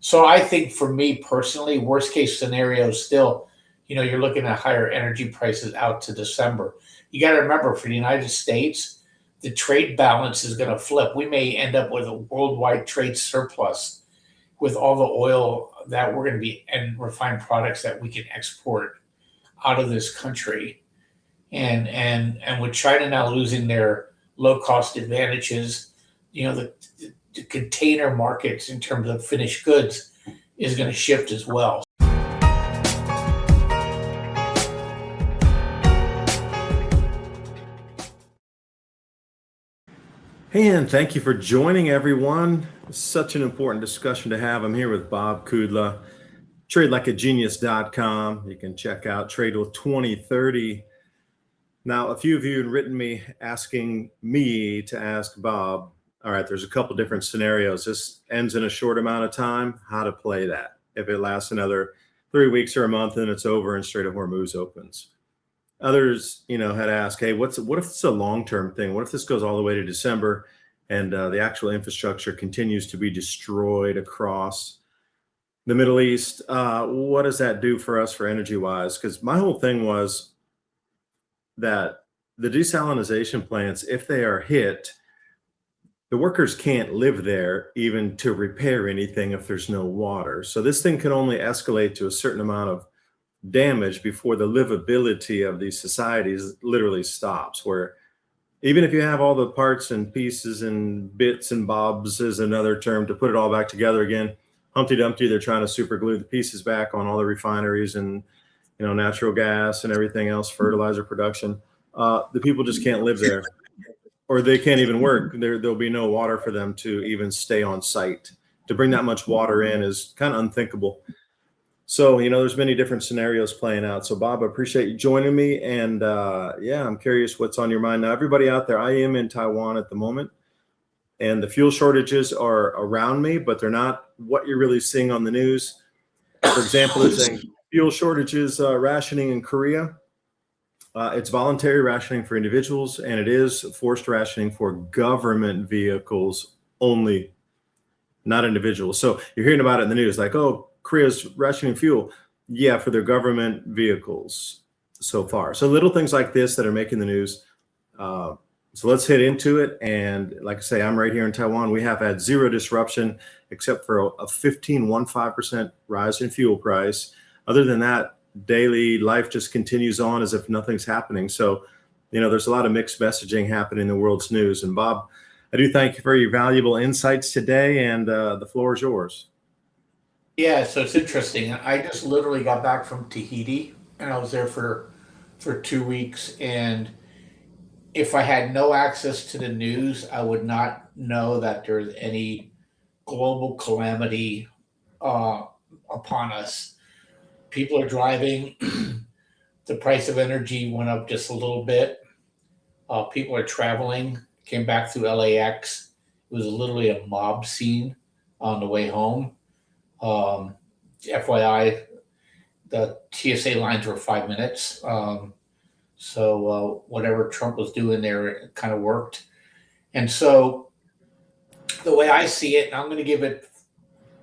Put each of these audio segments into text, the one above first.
So I think for me personally, worst case scenario is still, you're looking at higher energy prices out to December. You got to remember for the United States, the trade balance is going to flip. We may end up with a worldwide trade surplus with all the oil that we're going to be and refined products that we can export out of this country. And with China now losing their low cost advantages, the container markets in terms of finished goods is going to shift as well. Hey, and thank you for joining, everyone. Such an important discussion to have. I'm here with Bob Kudla, tradelikeagenius.com. You can check out Trade with 2030. Now, a few of you have written me asking me to ask Bob, all right, there's a couple different scenarios. This ends in a short amount of time, how to play that. If it lasts another 3 weeks or a month, then it's over and Strait of Hormuz opens. Others, had asked, hey, what if it's a long-term thing? What if this goes all the way to December and the actual infrastructure continues to be destroyed across the Middle East? What does that do for us for energy-wise? Because my whole thing was that the desalination plants, if they are hit, the workers can't live there even to repair anything if there's no water. So this thing can only escalate to a certain amount of damage before the livability of these societies literally stops, where even if you have all the parts and pieces and bits and bobs is another term to put it all back together again, Humpty Dumpty, they're trying to super glue the pieces back on all the refineries and natural gas and everything else, fertilizer production. The people just can't live there, or they can't even work. There'll be no water for them to even stay on site. To bring that much water in is kind of unthinkable. So, there's many different scenarios playing out. So, Bob, I appreciate you joining me. And I'm curious what's on your mind. Now, everybody out there, I am in Taiwan at the moment, and the fuel shortages are around me, but they're not what you're really seeing on the news. For example, they're saying fuel shortages, rationing in Korea. It's voluntary rationing for individuals, and it is forced rationing for government vehicles only, not individuals. So you're hearing about it in the news, like, oh, Korea's rationing fuel. Yeah, for their government vehicles so far. So little things like this that are making the news. So let's hit into it. And like I say, I'm right here in Taiwan. We have had zero disruption except for a 15% rise in fuel price. Other than that, daily life just continues on as if nothing's happening. So, there's a lot of mixed messaging happening in the world's news. And Bob, I do thank you for your valuable insights today, and the floor is yours. Yeah, so it's interesting. I just literally got back from Tahiti, and I was there for 2 weeks. And if I had no access to the news, I would not know that there's any global calamity uh, upon us. People are driving. The price of energy went up just a little bit. People are traveling. Came back through LAX. It was literally a mob scene on the way home. FYI, the TSA lines were 5 minutes. So whatever Trump was doing there, it kind of worked. And so the way I see it, and I'm going to give it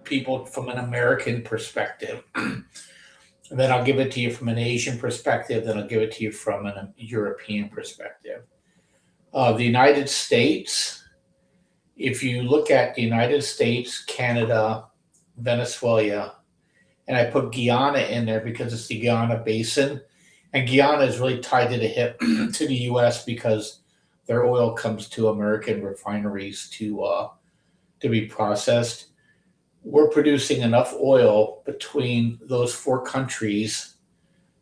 people from an American perspective, and then I'll give it to you from an Asian perspective, then I'll give it to you from a European perspective. The United States, if you look at the United States, Canada, Venezuela, and I put Guyana in there because it's the Guyana Basin, and Guyana is really tied to the hip to the U.S. because their oil comes to American refineries to be processed. We're producing enough oil between those four countries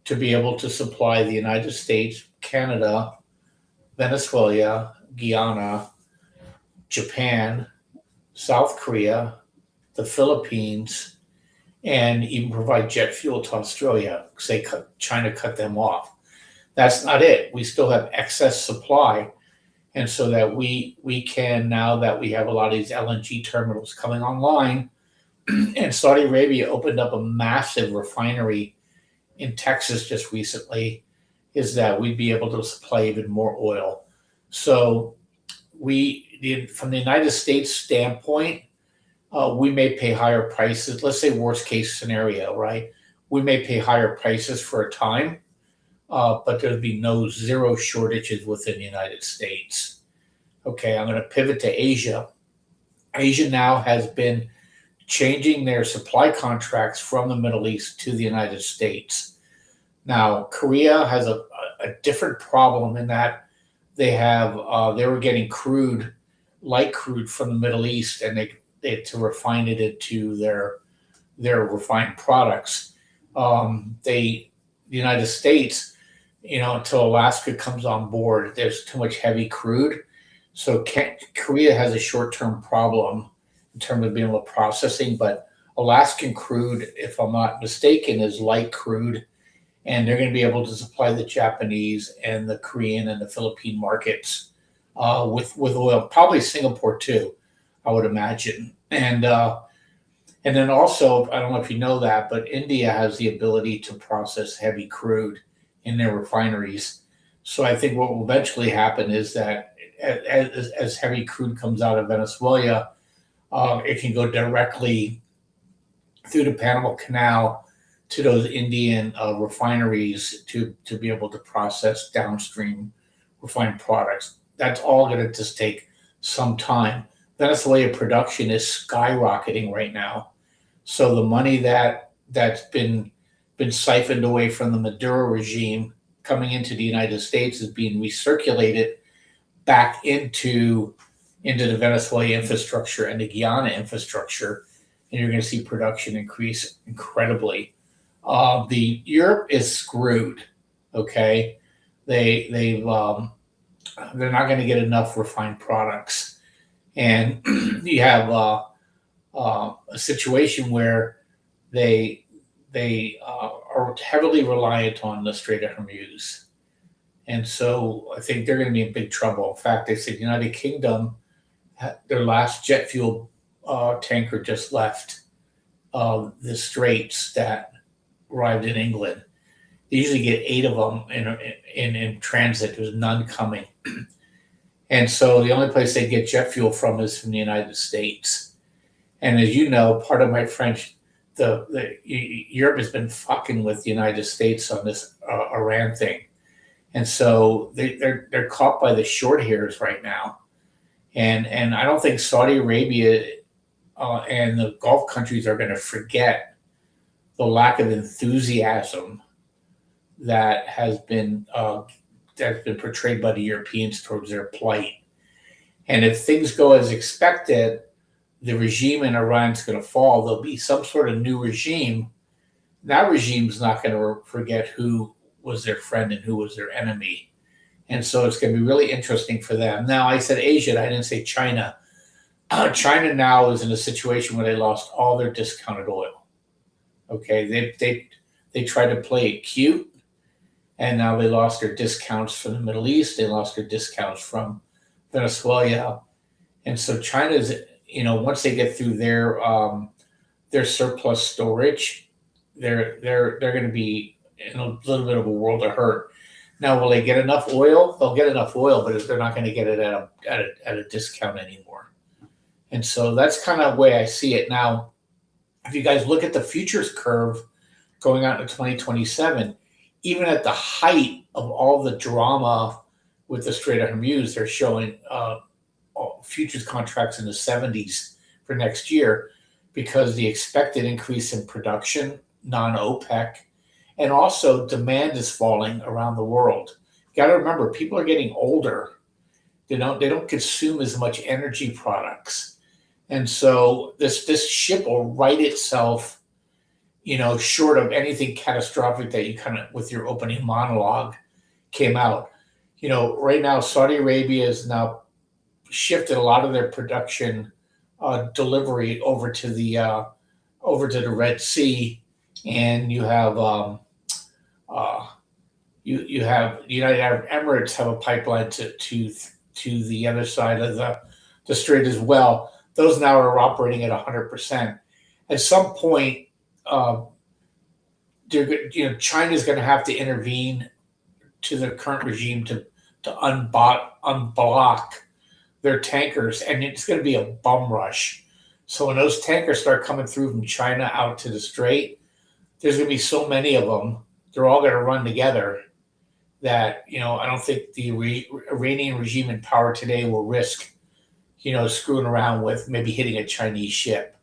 to be able to supply the United States, Canada, Venezuela, Guyana, Japan, South Korea, the Philippines, and even provide jet fuel to Australia because China cut them off. That's not it. We still have excess supply. And so that we can, now that we have a lot of these LNG terminals coming online, and Saudi Arabia opened up a massive refinery in Texas just recently, is that we'd be able to supply even more oil. So from the United States standpoint, we may pay higher prices. Let's say worst case scenario, right? We may pay higher prices for a time, but there'll be no zero shortages within the United States. Okay, I'm going to pivot to Asia. Asia now has been changing their supply contracts from the Middle East to the United States. Now, Korea has a different problem in that they were getting crude, light crude from the Middle East, and they had to refine it into their refined products. The United States, until Alaska comes on board, there's too much heavy crude. So Korea has a short-term problem in terms of being able to processing, but Alaskan crude, if I'm not mistaken, is light crude, and they're going to be able to supply the Japanese and the Korean and the Philippine markets with oil, probably Singapore too, I would imagine. And then also, I don't know if you know that, but India has the ability to process heavy crude in their refineries. So I think what will eventually happen is that as heavy crude comes out of Venezuela, it can go directly through the Panama Canal to those Indian refineries to be able to process downstream refined products. That's all going to just take some time. Venezuela production is skyrocketing right now. So the money that's been siphoned away from the Maduro regime coming into the United States is being recirculated back into the Venezuela infrastructure and the Guyana infrastructure, and you're going to see production increase incredibly. The Europe is screwed. Okay, they're not going to get enough refined products, and you have a situation where they are heavily reliant on the Strait of Hormuz, and so I think they're going to be in big trouble. In fact, they said the United Kingdom, their last jet fuel tanker just left the straits that arrived in England. They usually get 8 of them in transit. There's none coming. And so the only place they get jet fuel from is from the United States. And as you know, part of my French, Europe has been fucking with the United States on this Iran thing. And so they're caught by the short hairs right now. And I don't think Saudi Arabia and the Gulf countries are going to forget the lack of enthusiasm that has been portrayed by the Europeans towards their plight. And if things go as expected, the regime in Iran is going to fall. There'll be some sort of new regime. That regime's not going to forget who was their friend and who was their enemy. And so it's going to be really interesting for them. Now, I said Asia, I didn't say China. China now is in a situation where they lost all their discounted oil. Okay, they tried to play it cute, and now they lost their discounts from the Middle East. They lost their discounts from Venezuela, and so China's, once they get through their surplus storage, they're going to be in a little bit of a world of hurt. Now, will they get enough oil? They'll get enough oil, but they're not going to get it at a discount anymore. And so that's kind of the way I see it. Now, if you guys look at the futures curve going out to 2027, even at the height of all the drama with the Strait of Hormuz, they're showing futures contracts in the 70s for next year because the expected increase in production, non-OPEC, and also demand is falling around the world. You got to remember, people are getting older. They don't consume as much energy products, and so this ship will right itself, short of anything catastrophic that you kind of with your opening monologue came out. Right now Saudi Arabia has now shifted a lot of their production delivery over to the Red Sea, and you have you have the United Arab Emirates have a pipeline to the other side of the strait as well. Those now are operating at 100%. At some point, China's going to have to intervene to the current regime to unblock their tankers, and it's going to be a bum rush. So when those tankers start coming through from China out to the Strait, there's going to be so many of them. They're all going to run together that, I don't think the Iranian regime in power today will risk, screwing around with maybe hitting a Chinese ship.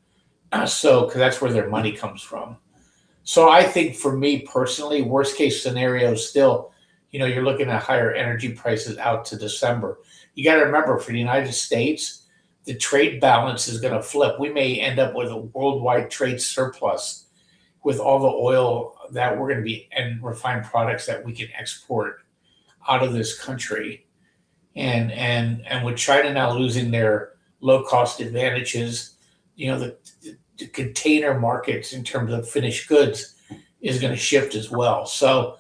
So, because that's where their money comes from. So I think for me personally, worst case scenario still, you're looking at higher energy prices out to December. You got to remember, for the United States, the trade balance is going to flip. We may end up with a worldwide trade surplus with all the oil that we're going to be and refined products that we can export out of this country. And with China now losing their low cost advantages, the container markets in terms of finished goods is going to shift as well. So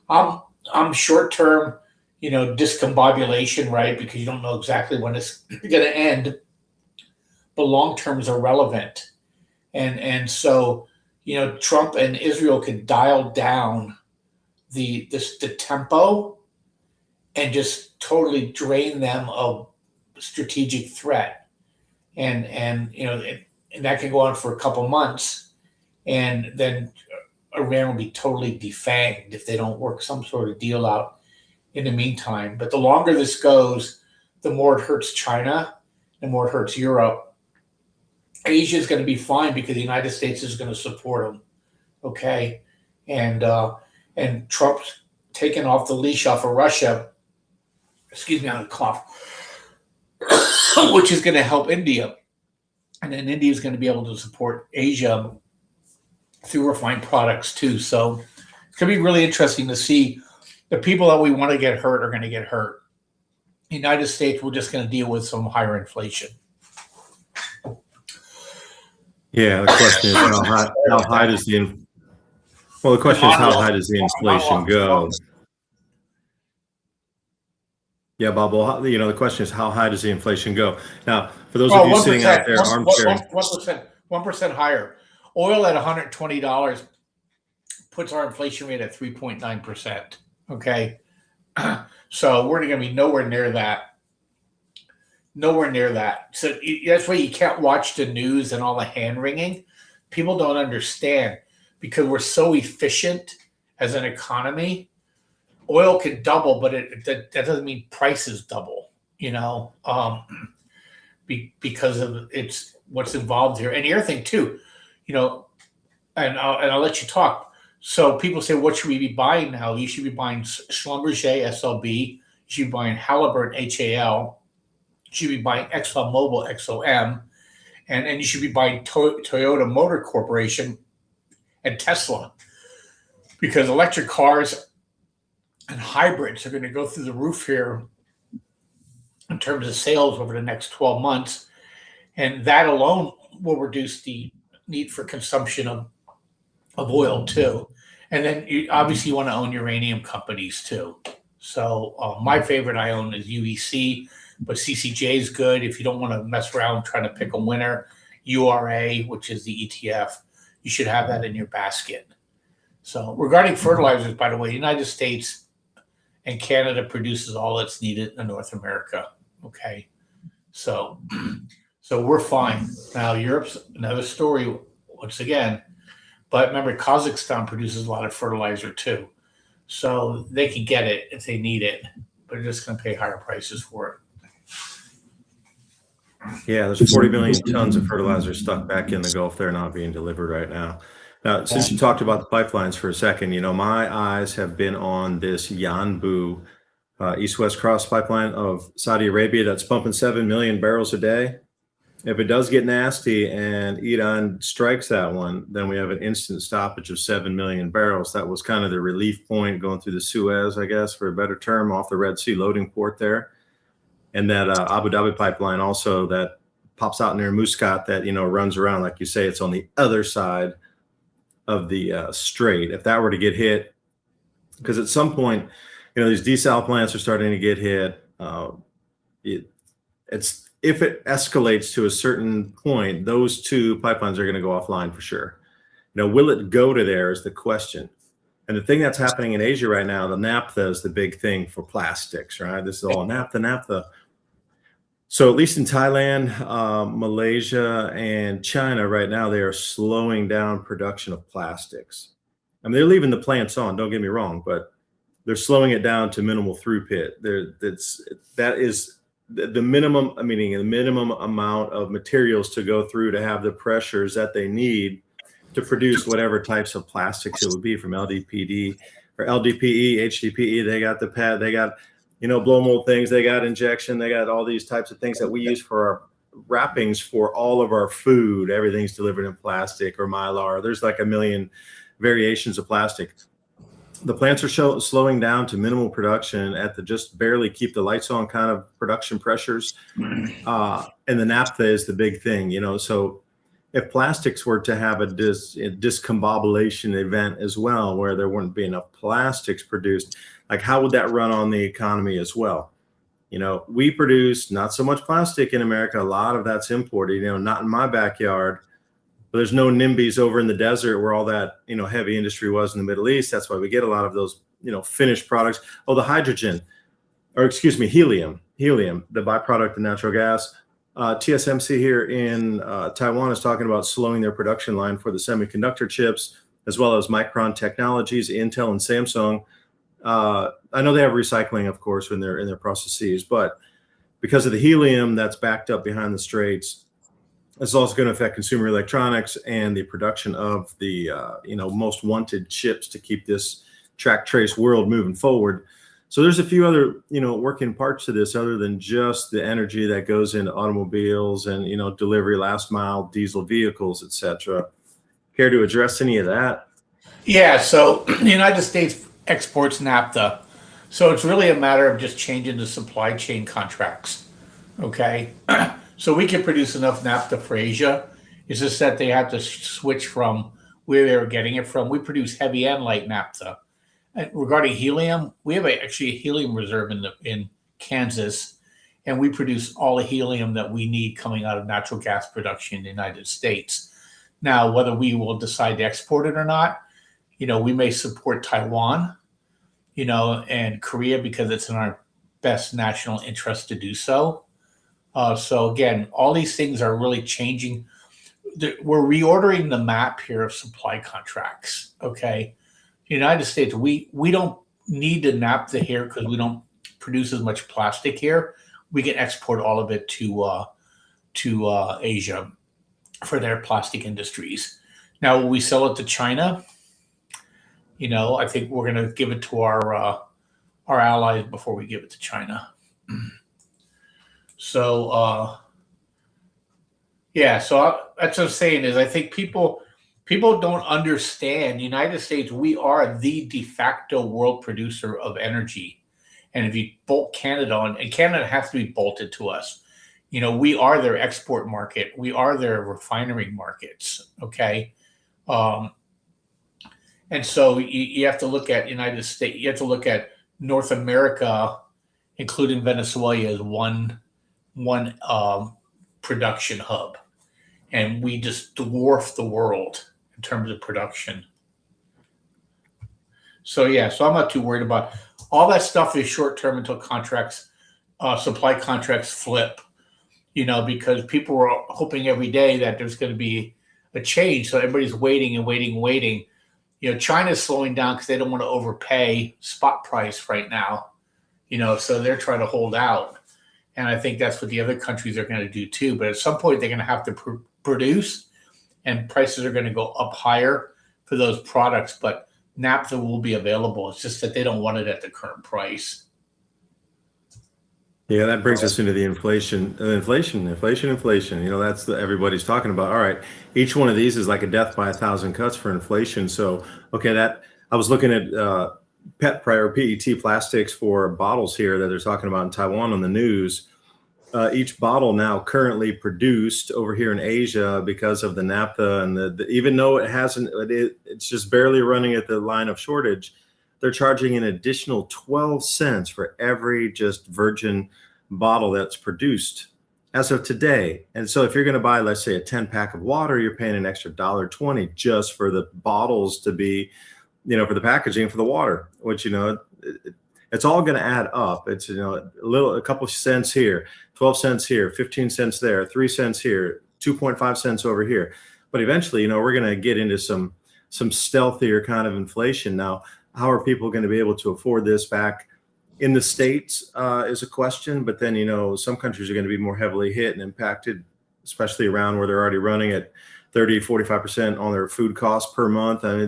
I'm short term, discombobulation, right? Because you don't know exactly when it's going to end. But long term is irrelevant, and so Trump and Israel can dial down the tempo and just totally drain them of strategic threat, and that can go on for a couple months, and then Iran will be totally defanged if they don't work some sort of deal out in the meantime. But the longer this goes, the more it hurts China, the more it hurts Europe. Asia is going to be fine because the United States is going to support them. Okay, and Trump's taken off the leash off of Russia. Excuse me, I'm gonna cough. Which is going to help India, and then India is going to be able to support Asia through refined products too. So it's going to be really interesting to see. The people that we want to get hurt are going to get hurt. The United States, we're just going to deal with some higher inflation. Yeah, the question is how high does the question is how high does the inflation go? Yeah, Bob. Well, the question is how high does the inflation go? Now, for those of you sitting out there, armchair, 1% higher. Oil at $120 puts our inflation rate at 3.9%. Okay, so we're going to be nowhere near that. Nowhere near that. So that's why you can't watch the news and all the hand wringing. People don't understand because we're so efficient as an economy. Oil can double, but that doesn't mean prices double, because of it's what's involved here. And the other thing too, and I'll let you talk. So people say, what should we be buying now? You should be buying Schlumberger, SLB. You should be buying Halliburton, HAL. You should be buying ExxonMobil, XOM. And you should be buying Toyota Motor Corporation and Tesla. Because electric cars and hybrids are going to go through the roof here in terms of sales over the next 12 months. And that alone will reduce the need for consumption of oil too. And then you obviously want to own uranium companies too. So my favorite I own is UEC, but CCJ is good if you don't want to mess around trying to pick a winner. URA, which is the ETF, you should have that in your basket. So regarding fertilizers, by the way, the United States and Canada produces all that's needed in North America. Okay, so we're fine. Now Europe's another story once again, but remember Kazakhstan produces a lot of fertilizer too, so they can get it if they need it, but they're just going to pay higher prices for it. Yeah, there's 40 million tons of fertilizer stuck back in the Gulf. They're not being delivered right now. Now, since you talked about the pipelines for a second, my eyes have been on this Yanbu East-West Cross pipeline of Saudi Arabia that's pumping 7 million barrels a day. If it does get nasty and Iran strikes that one, then we have an instant stoppage of 7 million barrels. That was kind of the relief point going through the Suez, I guess, for a better term, off the Red Sea loading port there. And that Abu Dhabi pipeline also that pops out near Muscat that, runs around, like you say, it's on the other side of the strait. If that were to get hit, because at some point, these desal plants are starting to get hit. If it escalates to a certain point, those two pipelines are going to go offline for sure. Will it go to there is the question. And the thing that's happening in Asia right now, the naphtha is the big thing for plastics, right? This is all naphtha. So at least in Thailand, Malaysia, and China right now, they are slowing down production of plastics. I mean, they're leaving the plants on, don't get me wrong, but they're slowing it down to minimal throughput. That is the minimum, meaning the minimum amount of materials to go through to have the pressures that they need to produce whatever types of plastics it would be, from LDPD or LDPE, HDPE. They got the pad, they got, blow mold things, they got injection, they got all these types of things that we use for our wrappings for all of our food. Everything's delivered in plastic or mylar. There's like a million variations of plastic. The plants are slowing down to minimal production at the just barely keep the lights on kind of production pressures. And the naphtha is the big thing, so if plastics were to have a discombobulation event as well, where there wouldn't be enough plastics produced, like how would that run on the economy as well? We produce not so much plastic in America. A lot of that's imported, not in my backyard. But there's no NIMBYs over in the desert where all that, heavy industry was in the Middle East. That's why we get a lot of those, finished products. Oh, the hydrogen, or excuse me, helium, the byproduct of natural gas. TSMC here in Taiwan is talking about slowing their production line for the semiconductor chips, as well as Micron Technologies, Intel, and Samsung. I know they have recycling, of course, in their processes, but because of the helium that's backed up behind the straits, it's also going to affect consumer electronics and the production of the most wanted chips to keep this track trace world moving forward. So there's a few other working parts to this other than just the energy that goes into automobiles and delivery, last mile, diesel vehicles, etc. Care to address any of that? Yeah, so the United States exports naphtha. So it's really a matter of just changing the supply chain contracts. Okay. So we can produce enough naphtha for Asia. It's just that they have to switch from where they were getting it from. We produce heavy and light naphtha. And regarding helium, we have actually a helium reserve in Kansas, and we produce all the helium that we need coming out of natural gas production in the United States. Now, whether we will decide to export it or not, we may support Taiwan, and Korea because it's in our best national interest to do so. So again, all these things are really changing. We're reordering the map here of supply contracts. Okay, the United States, we don't need to naphtha here because we don't produce as much plastic here. We can export all of it to Asia for their plastic industries. Now, will we sell it to China? I think we're going to give it to our allies before we give it to China. So that's what I'm saying is I think people don't understand. United States, we are the de facto world producer of energy, and if you bolt Canada on, and Canada has to be bolted to us, we are their export market, we are their refinery markets. Okay, and so you have to look at United States. You have to look at North America, including Venezuela, as one production hub, and we just dwarf the world in terms of production. So I'm not too worried about all that stuff. Is short term until supply contracts flip. Because people were hoping every day that there's going to be a change, so everybody's waiting and waiting and waiting. China's slowing down because they don't want to overpay spot price right now. So they're trying to hold out. And I think that's what the other countries are going to do too. But at some point, they're going to have to produce, and prices are going to go up higher for those products. But naphtha will be available. It's just that they don't want it at the current price. Yeah, that brings us into the inflation. That's everybody's talking about. All right, each one of these is like a death by 1,000 cuts for inflation. So, okay, that I was looking at PET plastics for bottles here that they're talking about in Taiwan on the news. Each bottle now currently produced over here in Asia because of the naphtha and even though it's just barely running at the line of shortage, they're charging an additional 12 cents for every just virgin bottle that's produced as of today. And so if you're going to buy, let's say, a 10-pack of water, you're paying an extra $1.20 just for the bottles to be, for the packaging for the water, which, it's all going to add up. It's, a couple of cents here, 12 cents here, 15 cents there, 3 cents here, 2.5 cents over here. But eventually, we're going to get into some stealthier kind of inflation. Now, how are people going to be able to afford this back in the States is a question. But then, some countries are going to be more heavily hit and impacted, especially around where they're already running at 30, 45% on their food costs per month. And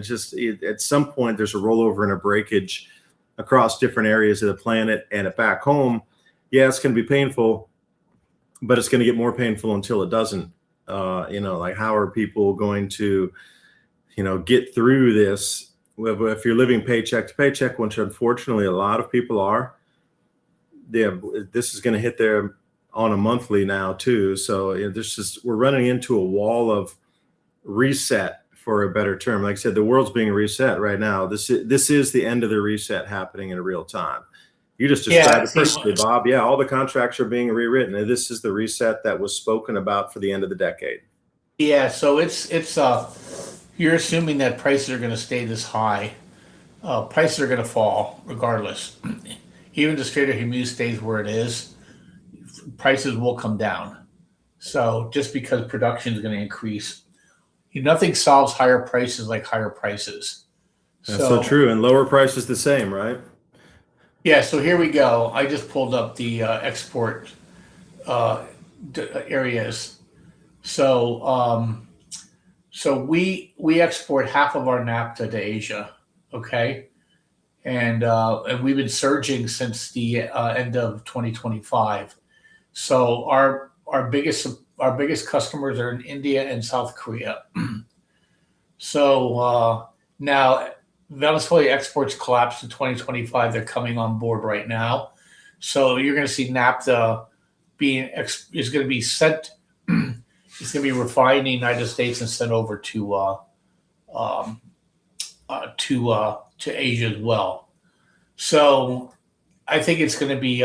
at some point, there's a rollover and a breakage across different areas of the planet. And back home, yeah, it's going to be painful, but it's going to get more painful until it doesn't. Like, how are people going to, get through this? If you're living paycheck to paycheck, which unfortunately a lot of people are, this is going to hit there on a monthly now too. So we're running into a wall of reset, for a better term. Like I said, the world's being reset right now. This is the end of the reset happening in real time. You just described it perfectly, Bob. Yeah, all the contracts are being rewritten, and this is the reset that was spoken about for the end of the decade. Yeah, so it's you're assuming that prices are going to stay this high. Prices are going to fall regardless. Even the Strait of Hormuz stays where it is, prices will come down. So just because production is going to increase, nothing solves higher prices like higher prices. That's so true. And lower prices the same, right? Yeah, so here we go. I just pulled up the export areas. So we export half of our NAFTA to Asia, okay, and we've been surging since the end of 2025. So our biggest customers are in India and South Korea. So now Venezuela exports collapsed in 2025. They're coming on board right now. So you're going to see NAFTA is going to be sent. It's going to be refined in the United States and sent over to Asia as well. So I think it's going to be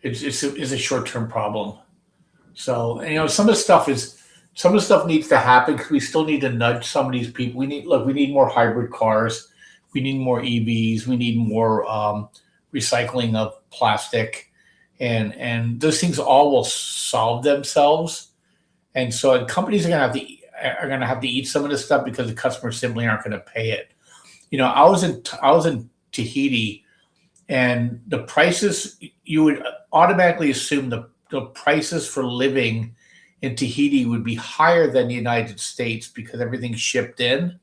it's a short-term problem. So some of the stuff needs to happen because we still need to nudge some of these people. We need more hybrid cars. We need more EVs. We need more recycling of plastic, and those things all will solve themselves. And so companies are going to have to eat some of this stuff because the customers simply aren't going to pay it. I was in Tahiti, and the prices, you would automatically assume the prices for living in Tahiti would be higher than the United States because everything's shipped in.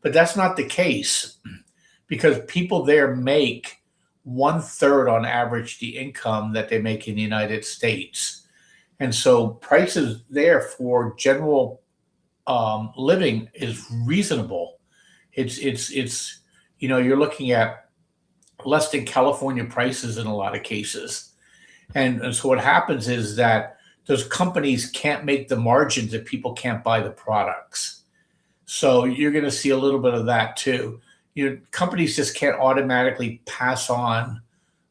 But that's not the case, because people there make 1/3 on average the income that they make in the United States. And so prices there for general living is reasonable. It's you're looking at less than California prices in a lot of cases. And so what happens is that those companies can't make the margins if people can't buy the products. So you're going to see a little bit of that too. Companies just can't automatically pass on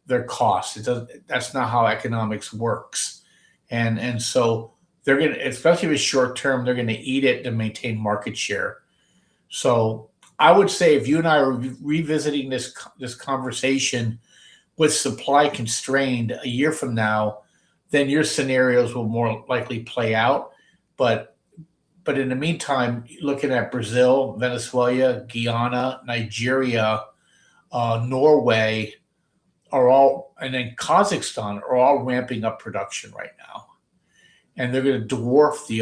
their costs. That's not how economics works. And so they're going to, especially if it's short term, they're going to eat it to maintain market share. So I would say if you and I are revisiting this conversation with supply constrained a year from now, then your scenarios will more likely play out. But in the meantime, looking at Brazil, Venezuela, Guyana, Nigeria, Norway and then Kazakhstan are all ramping up production right now, and they're going to dwarf the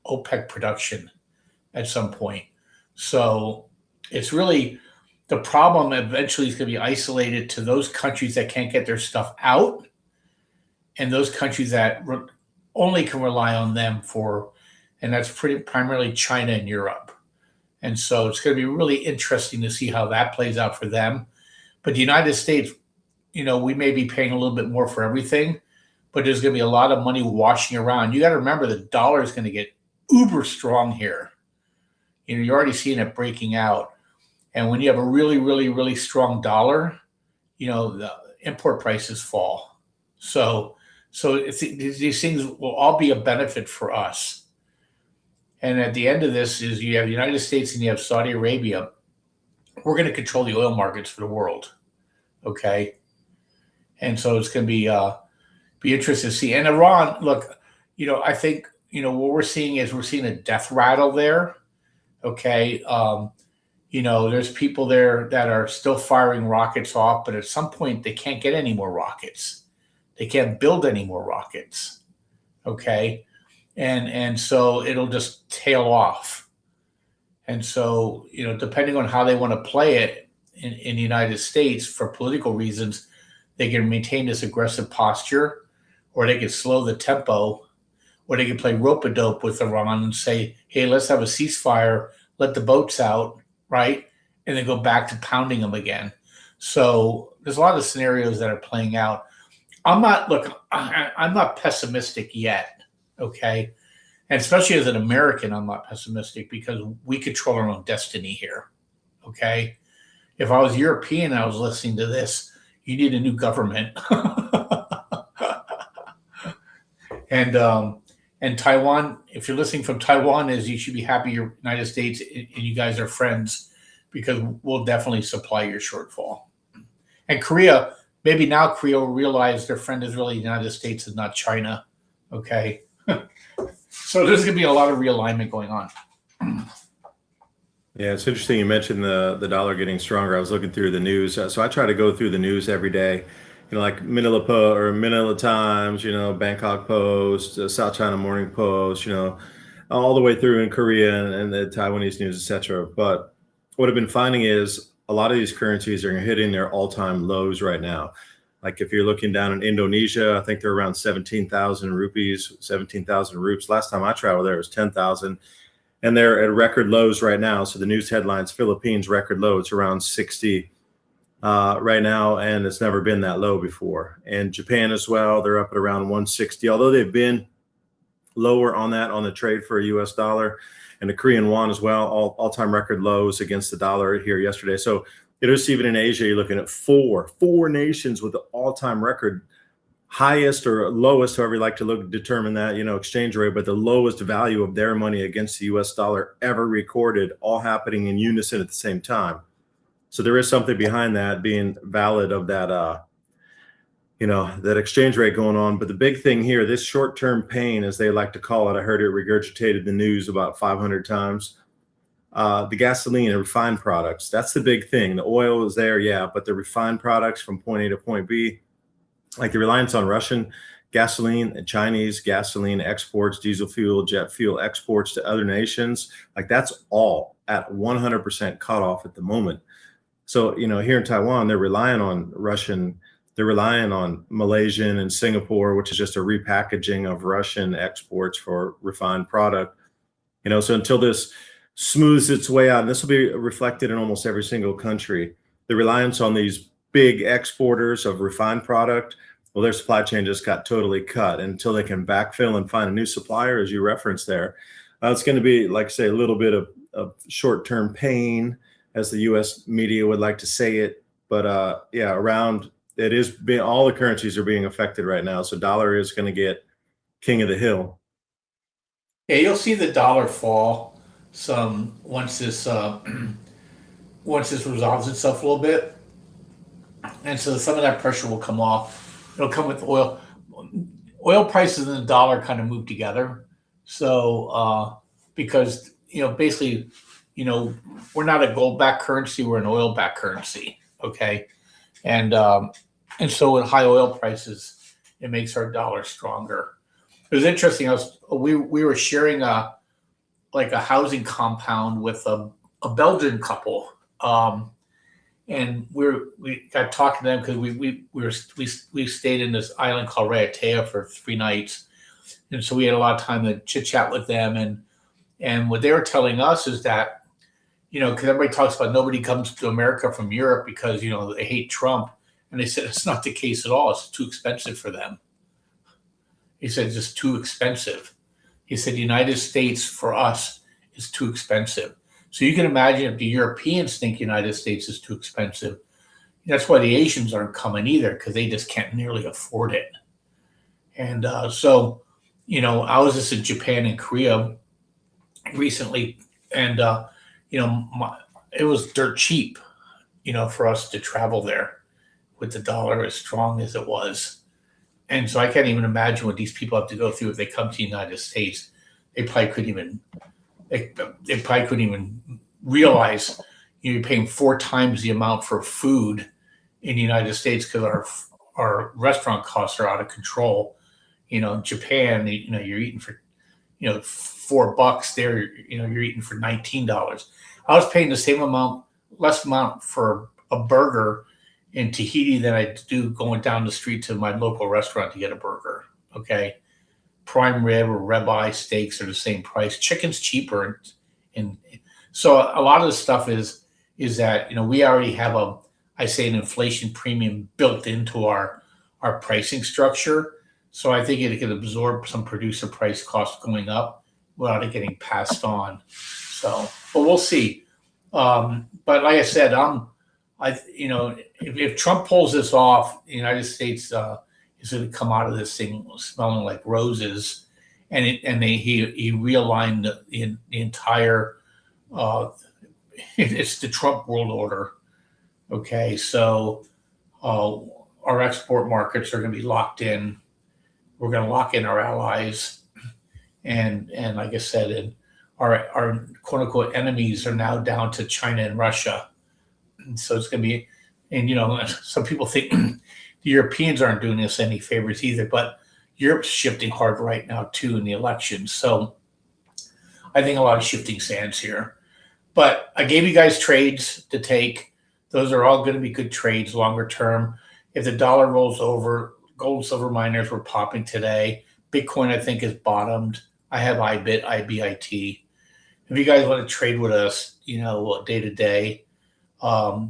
OPEC production at some point. So it's really, the problem eventually is going to be isolated to those countries that can't get their stuff out, and those countries that only can rely on them and that's primarily China and Europe. And so it's going to be really interesting to see how that plays out for them. But the United States, we may be paying a little bit more for everything, but there's going to be a lot of money washing around. You got to remember the dollar is going to get uber strong here. You're already seeing it breaking out. And when you have a really, really, really strong dollar, the import prices fall. So these things will all be a benefit for us. And at the end of this is you have the United States and you have Saudi Arabia. we're going to control the oil markets for the world. Okay. And so it's going to be interesting to see. And Iran, look, I think, what we're seeing is we're seeing a death rattle there. Okay. There's people there that are still firing rockets off, but at some point they can't get any more rockets. They can't build any more rockets. Okay. And so it'll just tail off. And so, depending on how they want to play it in the United States for political reasons, they can maintain this aggressive posture, or they can slow the tempo, or they can play rope-a-dope with Iran and say, hey, let's have a ceasefire, let the boats out, right? And then go back to pounding them again. So there's a lot of scenarios that are playing out. I'm not pessimistic yet, okay? And especially as an American, I'm not pessimistic because we control our own destiny here, okay? If I was European and I was listening to this, you need a new government. And Taiwan, if you're listening from Taiwan, is you should be happy your United States and you guys are friends because we'll definitely supply your shortfall. And Korea, maybe now Korea will realize their friend is really the United States and not China. Okay. So there's going to be a lot of realignment going on. Yeah, it's interesting you mentioned the dollar getting stronger. I was looking through the news. So I try to go through the news every day, like Manila Times, Bangkok Post, South China Morning Post, all the way through in Korea and the Taiwanese news, etc. But what I've been finding is a lot of these currencies are hitting their all-time lows right now. Like if you're looking down in Indonesia, I think they're around 17,000 rupees, 17,000 rupees. Last time I traveled there, it was 10,000. And they're at record lows right now. So the news headlines, Philippines record low, it's around 60 right now, and it's never been that low before. And Japan as well, they're up at around 160, although they've been lower on the trade for a US dollar. And the Korean won as well, all-time record lows against the dollar here yesterday. So it is even in Asia, you're looking at four nations with the all-time record highest or lowest, however you like to determine that, exchange rate, but the lowest value of their money against the US dollar ever recorded, all happening in unison at the same time. So there is something behind that being valid of that, that exchange rate going on. But the big thing here, this short-term pain, as they like to call it, I heard it regurgitated in the news about 500 times. The gasoline and refined products, that's the big thing. The oil is there, yeah, but the refined products from point A to point B, like the reliance on Russian gasoline and Chinese gasoline exports, diesel fuel, jet fuel exports to other nations, like that's all at 100% cut off at the moment. So, here in Taiwan, they're relying on Russian, they're relying on Malaysian and Singapore, which is just a repackaging of Russian exports for refined product. So until this smooths its way out, and this will be reflected in almost every single country, the reliance on these big exporters of refined product, well, their supply chain just got totally cut. Until they can backfill and find a new supplier, as you referenced there, it's going to be, like I say, a little bit of short-term pain, as the U.S. media would like to say it. But yeah, all the currencies are being affected right now. So dollar is going to get king of the hill. Yeah, you'll see the dollar fall some once this resolves itself a little bit, and so some of that pressure will come off. It'll come with oil. Oil prices and the dollar kind of move together. So because basically, we're not a gold-backed currency; we're an oil-backed currency. Okay, and so with high oil prices, it makes our dollar stronger. It was interesting. We were sharing a housing compound with a Belgian couple, and we got talking to them because we stayed in this island called Raiatea for 3 nights, and so we had a lot of time to chit chat with them. And what they were telling us is that because everybody talks about nobody comes to America from Europe because they hate Trump, and they said it's not the case at all. It's too expensive for them. He said, it's just too expensive. He said, the United States for us is too expensive. So you can imagine if the Europeans think United States is too expensive, that's why the Asians aren't coming either, because they just can't nearly afford it. And so, I was just in Japan and Korea recently, and, it was dirt cheap. for us to travel there with the dollar as strong as it was. And so I can't even imagine what these people have to go through if they come to the United States. They probably couldn't even they probably couldn't even realize you're paying 4 times the amount for food in the United States because our restaurant costs are out of control. In Japan, you're eating for $4 there. You're eating for $19. I was paying the same amount, less amount for a burger in Tahiti than I do going down the street to my local restaurant to get a burger. Okay, prime rib or ribeye steaks are the same price. Chicken's cheaper, and so a lot of the stuff is that we already have an inflation premium built into our pricing structure. So I think it can absorb some producer price costs going up without it getting passed on. So, but we'll see. But like I said, if Trump pulls this off, the United States is going to come out of this thing smelling like roses, and he realigned the entire. It's the Trump world order. Okay, so our export markets are going to be locked in. We're going to lock in our allies, and like I said, and our quote unquote enemies are now down to China and Russia. And so it's going to be, and some people think the Europeans aren't doing us any favors either, but Europe's shifting hard right now too in the elections. So I think a lot of shifting sands here. But I gave you guys trades to take. Those are all going to be good trades longer term. If the dollar rolls over, gold, silver miners were popping today. Bitcoin, I think, is bottomed. I have IBIT. If you guys want to trade with us, day to day,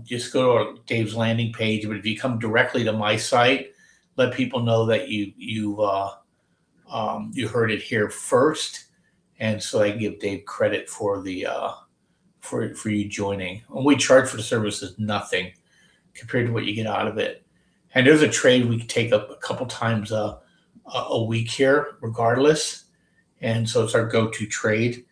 just go to Dave's landing page. But if you come directly to my site, let people know that you heard it here first, and so I give Dave credit for the for you joining. And we charge for the service is nothing compared to what you get out of it. And there's a trade we can take up a couple times a week here, regardless. And so it's our go-to trade.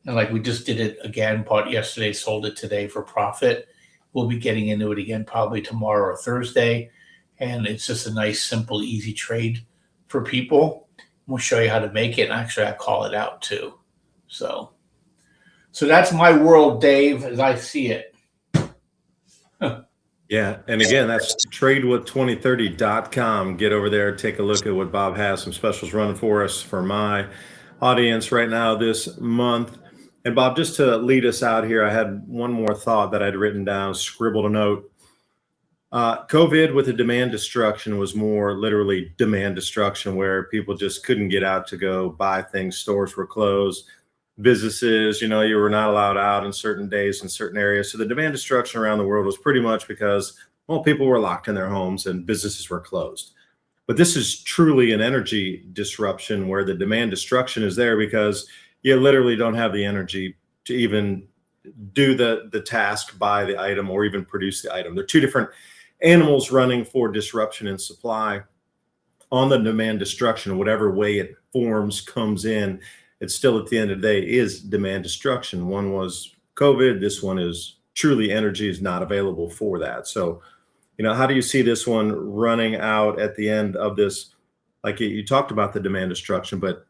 And like we just did it again, bought yesterday, sold it today for profit. We'll be getting into it again probably tomorrow or Thursday. And it's just a nice, simple, easy trade for people. We'll show you how to make it. And actually, I call it out too. So that's my world, Dave, as I see it. Yeah. And again, that's tradewith2030.com. Get over there, take a look at what Bob has, some specials running for us for my audience right now this month. And Bob, just to lead us out here, I had one more thought that I'd written down, scribbled a note. COVID with the demand destruction was more literally demand destruction, where people just couldn't get out to go buy things. Stores were closed. Businesses, you were not allowed out in certain days in certain areas. So the demand destruction around the world was pretty much because, people were locked in their homes and businesses were closed. But this is truly an energy disruption where the demand destruction is there because you literally don't have the energy to even do the task, buy the item, or even produce the item. They're two different animals running for disruption in supply. On the demand destruction, whatever way it forms, comes in, it's still at the end of the day is demand destruction. One was COVID. This one is truly energy is not available for that. So, how do you see this one running out at the end of this? Like you talked about the demand destruction, but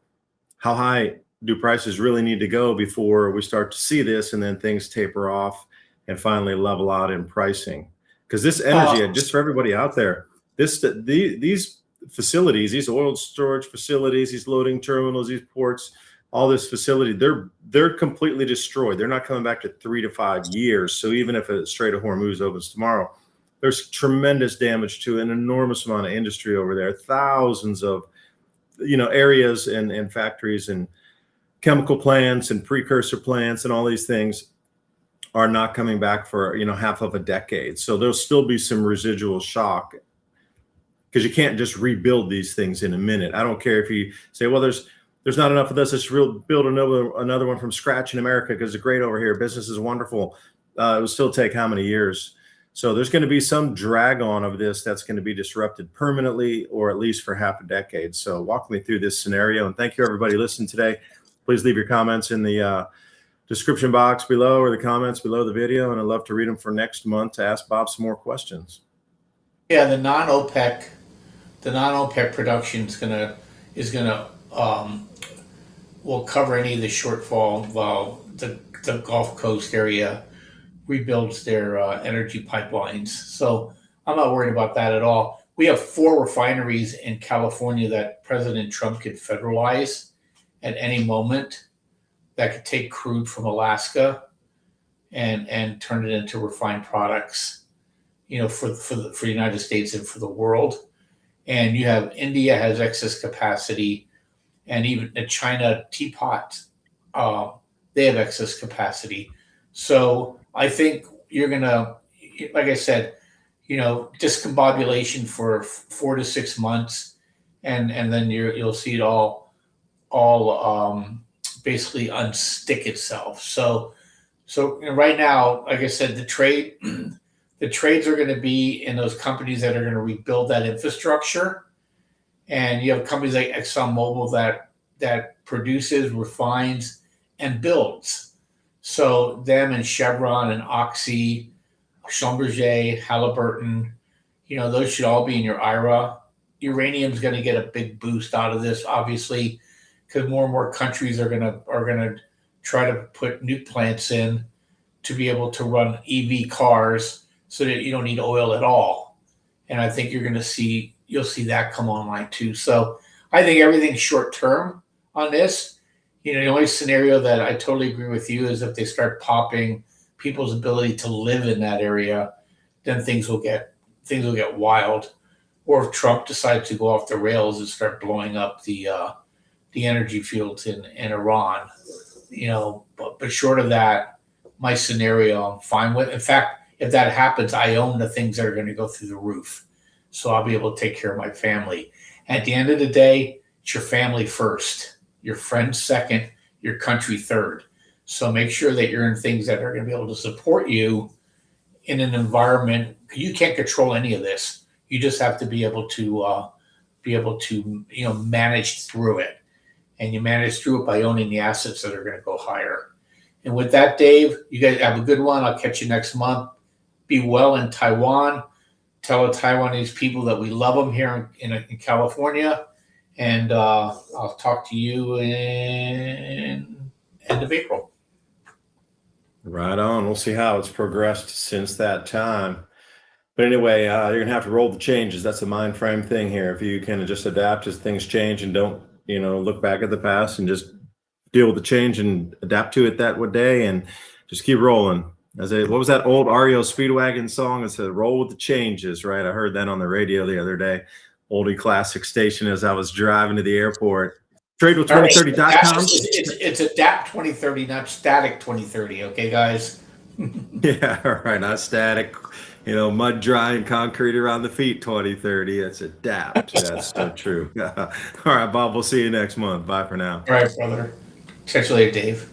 how high do prices really need to go before we start to see this and then things taper off and finally level out in pricing? Because this energy, just for everybody out there, these facilities, these oil storage facilities, these loading terminals, these ports, all this facility, they're completely destroyed. They're not coming back to 3 to 5 years. So even if a Strait of Hormuz opens tomorrow, there's tremendous damage to an enormous amount of industry over there. Thousands of, areas and factories and chemical plants and precursor plants and all these things are not coming back for, half of a decade. So there'll still be some residual shock because you can't just rebuild these things in a minute. I don't care if you say, well, there's not enough of this. Let's build another one from scratch in America because it's great over here. Business is wonderful. It will still take how many years? So there's going to be some drag on of this that's going to be disrupted permanently or at least for half a decade. So walk me through this scenario. And thank you, everybody listening today. Please leave your comments in the description box below or the comments below the video, and I'd love to read them for next month to ask Bob some more questions. Yeah, the non-OPEC production is gonna will cover any of the shortfall while the Gulf Coast area rebuilds their energy pipelines. So I'm not worried about that at all. We have 4 refineries in California that President Trump could federalize at any moment that could take crude from Alaska and turn it into refined products, for the United States and for the world. And you have India has excess capacity, and even the China teapot, they have excess capacity. So I think you're gonna, like I said, discombobulation for 4 to 6 months, and then you'll see it all basically unstick itself. So right now, like I said, the trades are going to be in those companies that are going to rebuild that infrastructure, and you have companies like ExxonMobil that produces, refines, and builds. So them and Chevron and Oxy, Schlumberger, Halliburton, those should all be in your IRA. Uranium's going to get a big boost out of this, obviously, because more and more countries are gonna try to put nuke plants in to be able to run EV cars, so that you don't need oil at all. And I think you'll see that come online too. So I think everything's short term on this. The only scenario that I totally agree with you is if they start popping people's ability to live in that area, then things will get wild. Or if Trump decides to go off the rails and start blowing up the energy fields in Iran, but short of that, my scenario I'm fine with. In fact, if that happens, I own the things that are going to go through the roof, so I'll be able to take care of my family. At the end of the day, it's your family first, your friends second, your country third. So make sure that you're in things that are going to be able to support you in an environment. You can't control any of this. You just have to be able to manage through it, and you manage through it by owning the assets that are going to go higher. And with that, Dave, you guys have a good one. I'll catch you next month. Be well in Taiwan. Tell the Taiwanese people that we love them here in California. And I'll talk to you in end of April. Right on. We'll see how it's progressed since that time. But anyway, you're going to have to roll the changes. That's a mind frame thing here. If you can just adapt as things change and don't, look back at the past and just deal with the change and adapt to it that day and just keep rolling. What was that old REO Speedwagon song? It said, roll with the changes, right? I heard that on the radio the other day. Oldie classic station as I was driving to the airport. TradeWith2030.com. It's Adapt 2030, not Static 2030. Okay, guys? Yeah, all right. Not static, mud dry and concrete around the feet 2030. It's Adapt. That's so true. All right, Bob, we'll see you next month. Bye for now. All right, brother. Catch you later, Dave.